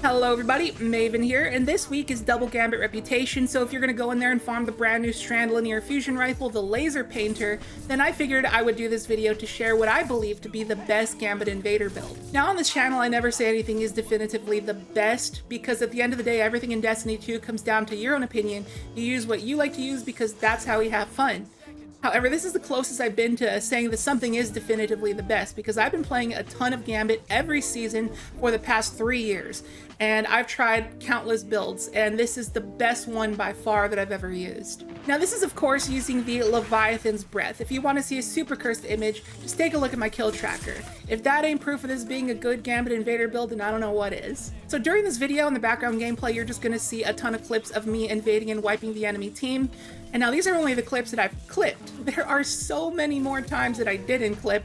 Hello everybody, Maven here, and this week is Double Gambit Reputation, so if you're going to go in there and farm the brand new Strand linear fusion rifle, the Laser Painter, then I figured I would do this video to share what I believe to be the best Gambit Invader build. Now on this channel I never say anything is definitively the best, because at the end of the day everything in Destiny 2 comes down to your own opinion. You use what you like to use because that's how we have fun. However, this is the closest I've been to saying that something is definitively the best, because I've been playing a ton of Gambit every season for the past 3 years, and I've tried countless builds, and this is the best one by far that I've ever used. Now this is of course using the Leviathan's Breath. If you want to see a super cursed image, just take a look at my kill tracker. If that ain't proof of this being a good Gambit Invader build, then I don't know what is. So during this video in the background gameplay, you're just going to see a ton of clips of me invading and wiping the enemy team. And now these are only the clips that I've clipped. There are so many more times that I didn't clip.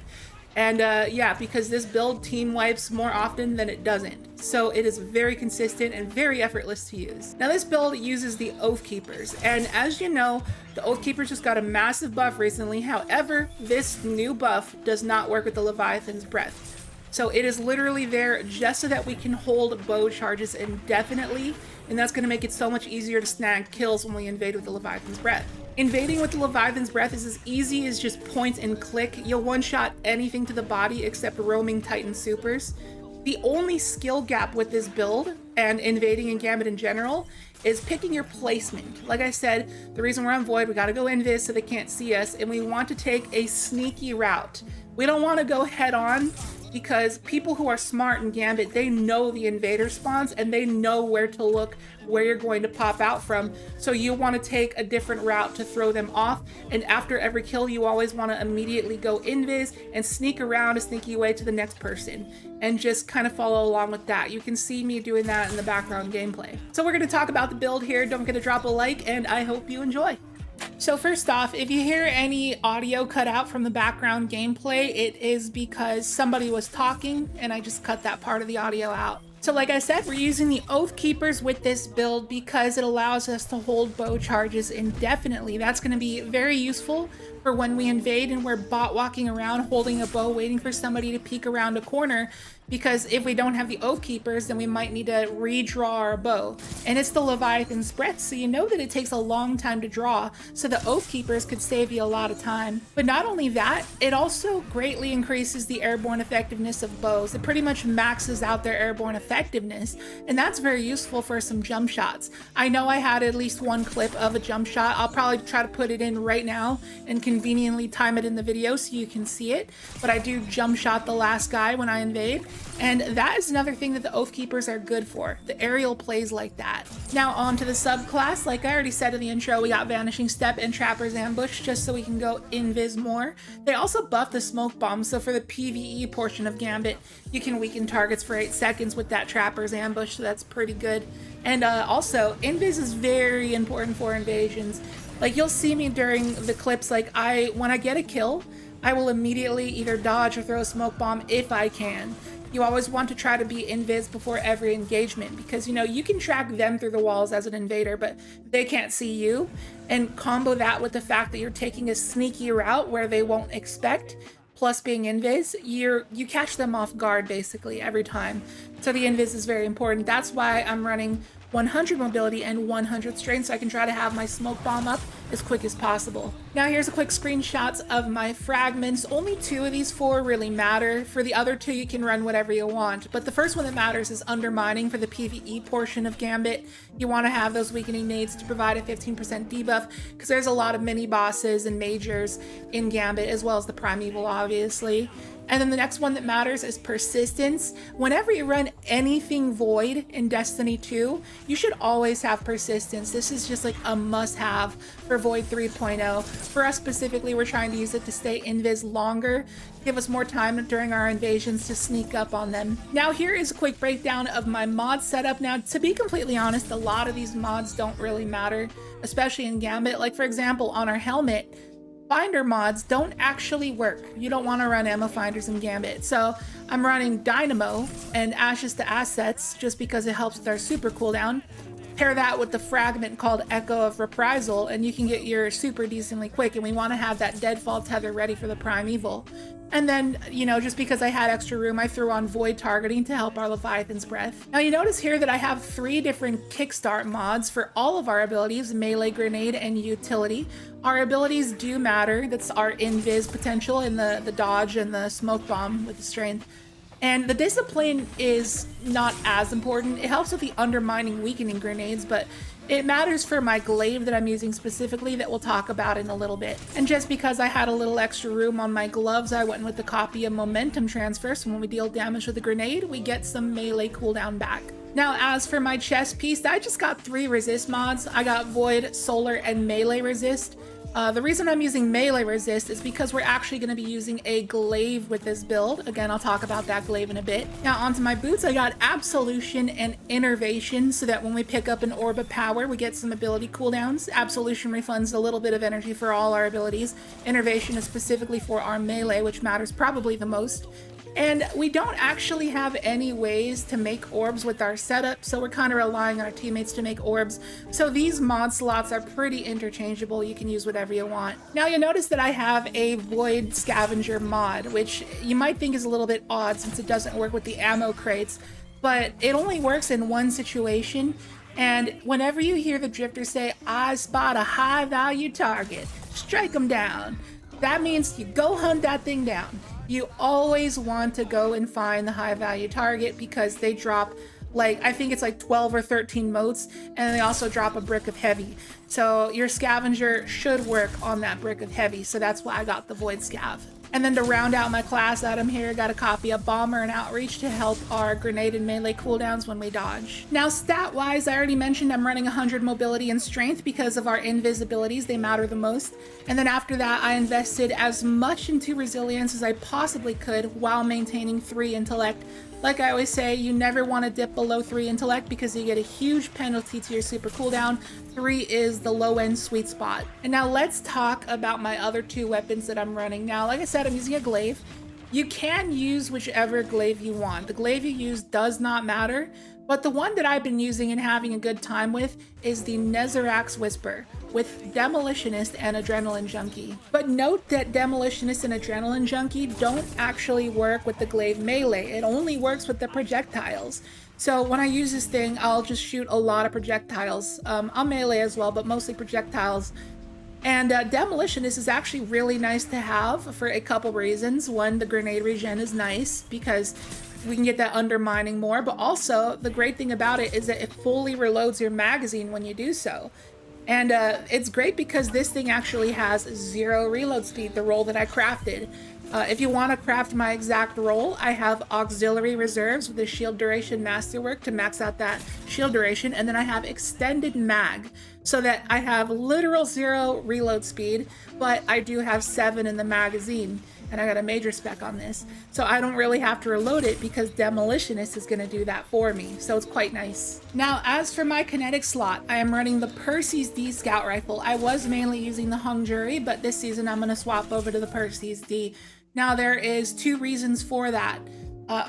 And yeah, because this build team wipes more often than it doesn't. So it is very consistent and very effortless to use. Now this build uses the Oathkeepers, and as you know, the Oathkeepers just got a massive buff recently. However, this new buff does not work with the Leviathan's Breath. So it is literally there just so that we can hold bow charges indefinitely, and that's going to make it so much easier to snag kills when we invade with the Leviathan's Breath. Invading with the Leviathan's Breath is as easy as just point and click. You'll one-shot anything to the body except roaming Titan supers. The only skill gap with this build, and invading in Gambit in general, is picking your placement. Like I said, the reason we're on Void, we gotta go invis so they can't see us, and we want to take a sneaky route. We don't want to go head on, because people who are smart in Gambit, they know the invader spawns and they know where to look, where you're going to pop out from. So you want to take a different route to throw them off, and after every kill you always want to immediately go invis and sneak around a sneaky way to the next person and just kind of follow along with that. You can see me doing that in the background gameplay. So we're going to talk about the build here. Don't forget to drop a like, and I hope you enjoy. So first off, if you hear any audio cut out from the background gameplay, it is because somebody was talking and I just cut that part of the audio out. So like I said, we're using the Oathkeepers with this build because it allows us to hold bow charges indefinitely. That's going to be very useful for when we invade and we're bot walking around holding a bow waiting for somebody to peek around a corner, because if we don't have the Oathkeepers, then we might need to redraw our bow. And it's the Leviathan's Breath, so you know that it takes a long time to draw, so the Oathkeepers could save you a lot of time. But not only that, it also greatly increases the airborne effectiveness of bows. It pretty much maxes out their airborne effectiveness, and that's very useful for some jump shots. I know I had at least one clip of a jump shot. I'll probably try to put it in right now and conveniently time it in the video so you can see it, but I do jump shot the last guy when I invade. And that is another thing that the Oathkeepers are good for, the aerial plays like that. Now on to the subclass. Like I already said in the intro, we got Vanishing Step and Trapper's Ambush just so we can go invis more. They also buffed the Smoke Bomb, so for the PvE portion of Gambit, you can weaken targets for 8 seconds with that Trapper's Ambush, so that's pretty good. And also, invis is very important for invasions. Like you'll see me during the clips, like when I get a kill, I will immediately either dodge or throw a Smoke Bomb if I can. You always want to try to be invis before every engagement, because you know you can track them through the walls as an invader, but they can't see you. And combo that with the fact that you're taking a sneaky route where they won't expect, plus being invis, you catch them off guard basically every time. So the invis is very important. That's why I'm running 100 mobility and 100 strength, so I can try to have my smoke bomb up as quick as possible. Now here's a quick screenshots of my fragments. Only 2 of these 4 really matter. For the other 2 you can run whatever you want, but the first one that matters is undermining for the PvE portion of Gambit. You want to have those weakening nades to provide a 15% debuff, because there's a lot of mini bosses and majors in Gambit, as well as the primeval obviously. And then the next one that matters is persistence. Whenever you run anything Void in Destiny 2, you should always have persistence. This is just like a must-have for Void 3.0. For us specifically, we're trying to use it to stay invis longer, give us more time during our invasions to sneak up on them. Now here is a quick breakdown of my mod setup. Now to be completely honest, a lot of these mods don't really matter, especially in Gambit. Like for example, on our helmet, Finder mods don't actually work. You don't want to run ammo finders in Gambit. So I'm running Dynamo and Ashes to Assets just because it helps with our super cooldown. Pair that with the fragment called Echo of Reprisal, and you can get your super decently quick, and we want to have that deadfall tether ready for the primeval. And then, you know, just because I had extra room, I threw on void targeting to help our Leviathan's breath. Now you notice here that I have 3 different kickstart mods for all of our abilities: melee, grenade, and utility. Our abilities do matter. That's our invis potential and the dodge and the smoke bomb with the strength. And the discipline is not as important. It helps with the undermining, weakening grenades, but it matters for my glaive that I'm using specifically that we'll talk about in a little bit. And just because I had a little extra room on my gloves, I went with the copy of momentum transfer, so when we deal damage with a grenade, we get some melee cooldown back. Now, as for my chest piece, I just got 3 resist mods. I got void, solar, and melee resist. The reason I'm using melee resist is because we're actually going to be using a glaive with this build. Again, I'll talk about that glaive in a bit. Now onto my boots, I got absolution and innervation, so that when we pick up an orb of power, we get some ability cooldowns. Absolution refunds a little bit of energy for all our abilities. Innervation is specifically for our melee, which matters probably the most. And we don't actually have any ways to make orbs with our setup, so we're kind of relying on our teammates to make orbs. So these mod slots are pretty interchangeable. You can use whatever you want. Now you'll notice that I have a void scavenger mod, which you might think is a little bit odd since it doesn't work with the ammo crates, but it only works in one situation. And whenever you hear the drifter say, "I spot a high value target, strike them down," that means you go hunt that thing down. You always want to go and find the high value target because they drop, like, I think it's like 12 or 13 motes, and they also drop a brick of heavy. So your scavenger should work on that brick of heavy. So that's why I got the void scav. And then to round out my class item here, got a copy of Bomber and Outreach to help our grenade and melee cooldowns when we dodge. Now stat wise, I already mentioned I'm running 100 mobility and strength because of our invisibilities. They matter the most. And then after that, I invested as much into resilience as I possibly could while maintaining 3 intellect. Like I always say, you never want to dip below 3 intellect because you get a huge penalty to your super cooldown. 3 is the low end sweet spot. And now let's talk about my other 2 weapons that I'm running. Now, like I said, I'm using a glaive. You can use whichever glaive you want. The glaive you use does not matter, but the one that I've been using and having a good time with is the Nezarac's Whisper with Demolitionist and Adrenaline Junkie. But note that Demolitionist and Adrenaline Junkie don't actually work with the glaive melee. It only works with the projectiles. So when I use this thing, I'll just shoot a lot of projectiles. I'll melee as well, but mostly projectiles. And Demolitionist is actually really nice to have for a couple reasons. One, the grenade regen is nice because we can get that undermining more, but also the great thing about it is that it fully reloads your magazine when you do so. And it's great because this thing actually has 0 reload speed, the roll that I crafted. If you want to craft my exact roll, I have auxiliary reserves with the shield duration masterwork to max out that shield duration, and then I have extended mag so that I have literal 0 reload speed, but I do have 7 in the magazine, and I got a major spec on this, so I don't really have to reload it because Demolitionist is going to do that for me, so it's quite nice. Now, as for my kinetic slot, I am running the Percy's D Scout Rifle. I was mainly using the Hung Jury, but this season I'm going to swap over to the Percy's D. Now, there is 2 reasons for that.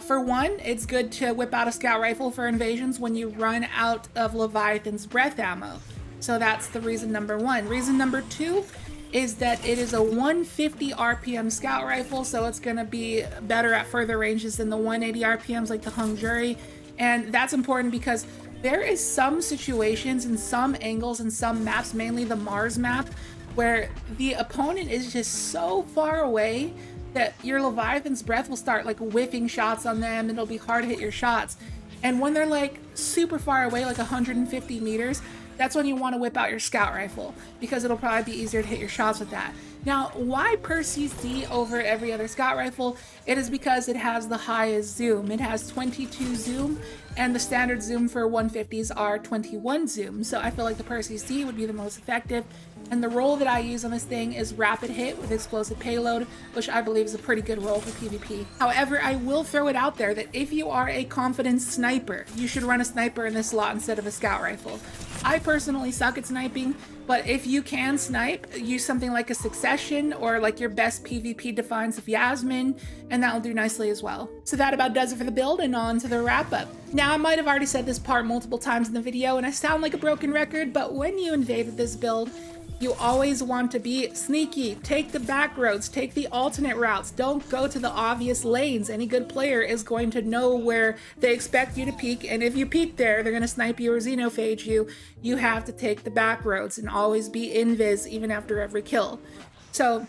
For one, it's good to whip out a scout rifle for invasions when you run out of Leviathan's breath ammo. So that's the reason number 1. Reason number 2 is that it is a 150 RPM scout rifle, so it's going to be better at further ranges than the 180 RPMs like the Hung Jury. And that's important because there is some situations and some angles and some maps, mainly the Mars map, where the opponent is just so far away that your Leviathan's breath will start like whiffing shots on them, and it'll be hard to hit your shots. And when they're like super far away, like 150 meters, that's when you want to whip out your scout rifle because it'll probably be easier to hit your shots with that. Now, why Percy's D over every other scout rifle? It is because it has the highest zoom. It has 22 zoom, and the standard zoom for 150s are 21 zoom. So I feel like the Percy's D would be the most effective. And the roll that I use on this thing is rapid hit with explosive payload, which I believe is a pretty good roll for PvP. However, I will throw it out there that if you are a confident sniper, you should run a sniper in this slot instead of a scout rifle. I personally suck at sniping, but if you can snipe, use something like a Succession or like your best PvP Defiance of Yasmin, and that'll do nicely as well. So that about does it for the build, and on to the wrap up. Now, I might have already said this part multiple times in the video, and I sound like a broken record, but when you invaded this build, you always want to be sneaky. Take the back roads, take the alternate routes. Don't go to the obvious lanes. Any good player is going to know where they expect you to peek, and if you peek there, they're going to snipe you or xenophage you. You have to take the back roads and always be invis even after every kill. So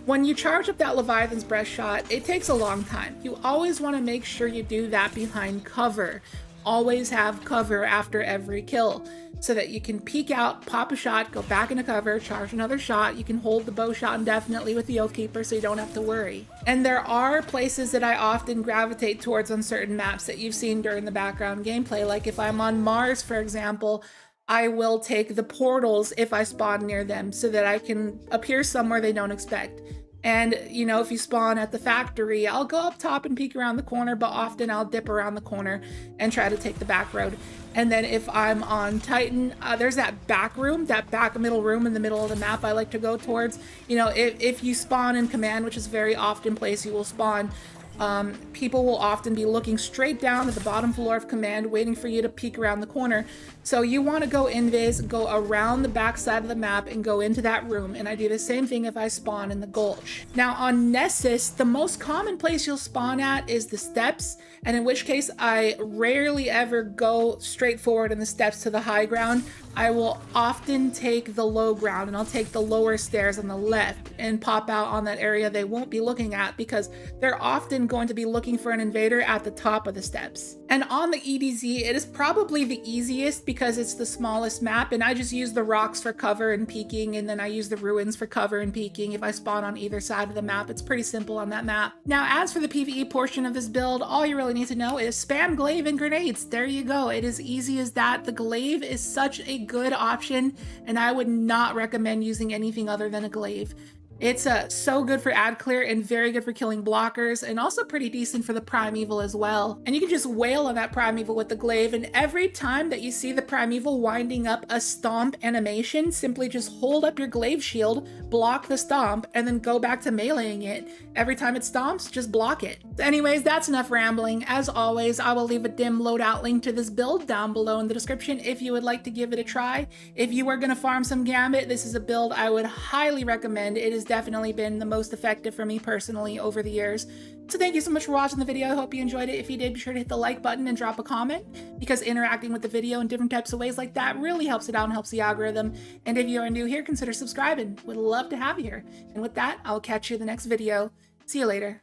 when you charge up that Leviathan's breast shot, it takes a long time. You always want to make sure you do that behind cover. Always have cover after every kill so that you can peek out, pop a shot, go back into cover, charge another shot. You can hold the bow shot indefinitely with the Oathkeeper so you don't have to worry. And there are places that I often gravitate towards on certain maps that you've seen during the background gameplay. Like if I'm on Mars, for example, I will take the portals if I spawn near them so that I can appear somewhere they don't expect. And, you know, if you spawn at the factory, I'll go up top and peek around the corner, but often I'll dip around the corner and try to take the back road. And then if I'm on Titan, there's that back room, that back middle room in the middle of the map I like to go towards. You know, if you spawn in command, which is a very often place you will spawn, people will often be looking straight down at the bottom floor of command, waiting for you to peek around the corner. So you want to go invis, go around the back side of the map and go into that room. And I do the same thing if I spawn in the Gulch. Now on Nessus, the most common place you'll spawn at is the steps. And in which case I rarely ever go straight forward in the steps to the high ground. I will often take the low ground, and I'll take the lower stairs on the left and pop out on that area they won't be looking at, because they're often going to be looking for an invader at the top of the steps. And on the EDZ, it is probably the easiest because it's the smallest map, and I just use the rocks for cover and peeking, and then I use the ruins for cover and peeking. If I spawn on either side of the map, it's pretty simple on that map. Now, as for the PvE portion of this build, all you really need to know is spam glaive and grenades. There you go. It is easy as that. The glaive is such a good option, and I would not recommend using anything other than a glaive. It's so good for ad clear and very good for killing blockers, and also pretty decent for the primeval as well. And you can just wail on that primeval with the glaive, and every time that you see the primeval winding up a stomp animation, simply just hold up your glaive shield, block the stomp, and then go back to meleeing it. Every time it stomps, just block it. Anyways, that's enough rambling. As always, I will leave a dim loadout link to this build down below in the description if you would like to give it a try. If you are going to farm some Gambit, this is a build I would highly recommend. It has definitely been the most effective for me personally over the years. So thank you so much for watching the video. I hope you enjoyed it. If you did, be sure to hit the like button and drop a comment, because interacting with the video in different types of ways like that really helps it out and helps the algorithm. And if you are new here, consider subscribing. Would love to have you here. And with that, I'll catch you in the next video. See you later.